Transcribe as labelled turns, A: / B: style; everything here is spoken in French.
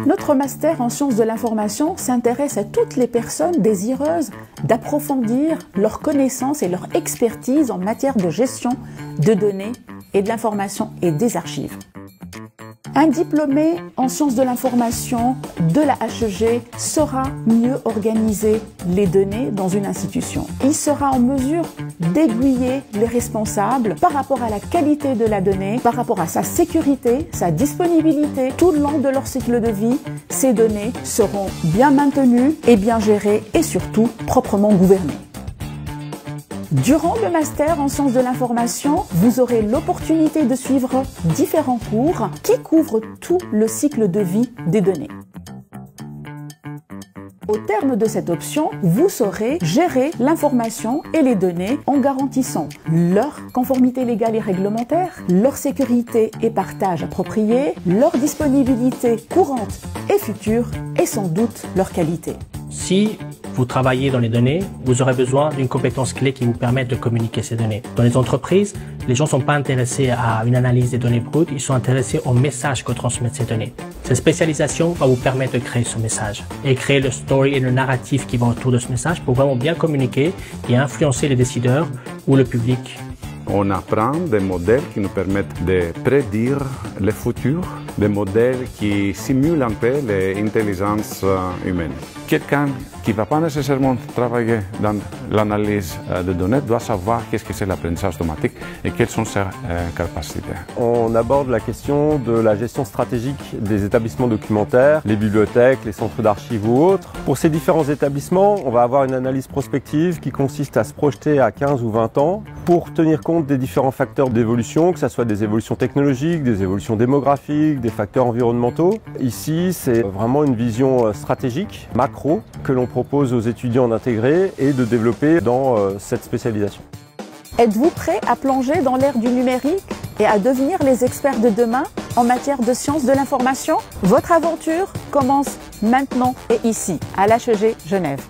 A: Notre master en sciences de l'information s'intéresse à toutes les personnes désireuses d'approfondir leurs connaissances et leur expertise en matière de gestion de données et de l'information et des archives. Un diplômé en sciences de l'information de la HEG saura mieux organiser les données dans une institution. Il sera en mesure d'aiguiller les responsables par rapport à la qualité de la donnée, par rapport à sa sécurité, sa disponibilité. Tout le long de leur cycle de vie, ces données seront bien maintenues et bien gérées et surtout proprement gouvernées. Durant le master en sciences de l'information, vous aurez l'opportunité de suivre différents cours qui couvrent tout le cycle de vie des données. Au terme de cette option, vous saurez gérer l'information et les données en garantissant leur conformité légale et réglementaire, leur sécurité et partage approprié, leur disponibilité courante et future et sans doute leur qualité.
B: Si vous travaillez dans les données, vous aurez besoin d'une compétence clé qui vous permette de communiquer ces données. Dans les entreprises, les gens ne sont pas intéressés à une analyse des données brutes, ils sont intéressés au message que transmettent ces données. Cette spécialisation va vous permettre de créer ce message et créer le story et le narratif qui va autour de ce message pour vraiment bien communiquer et influencer les décideurs ou le public.
C: On apprend des modèles qui nous permettent de prédire le futur, des modèles qui simulent un peu l'intelligence humaine. Quelqu'un qui ne va pas nécessairement travailler dans l'analyse de données doit savoir qu'est-ce que c'est l'apprentissage automatique et quelles sont ses capacités.
D: On aborde la question de la gestion stratégique des établissements documentaires, les bibliothèques, les centres d'archives ou autres. Pour ces différents établissements, on va avoir une analyse prospective qui consiste à se projeter à 15 ou 20 ans pour tenir compte des différents facteurs d'évolution, que ce soit des évolutions technologiques, des évolutions démographiques, des facteurs environnementaux. Ici, c'est vraiment une vision stratégique, macro, que l'on propose aux étudiants d'intégrer et de développer dans cette spécialisation.
A: Êtes-vous prêt à plonger dans l'ère du numérique et à devenir les experts de demain en matière de sciences de l'information? Votre aventure commence maintenant et ici, à l'HEG Genève.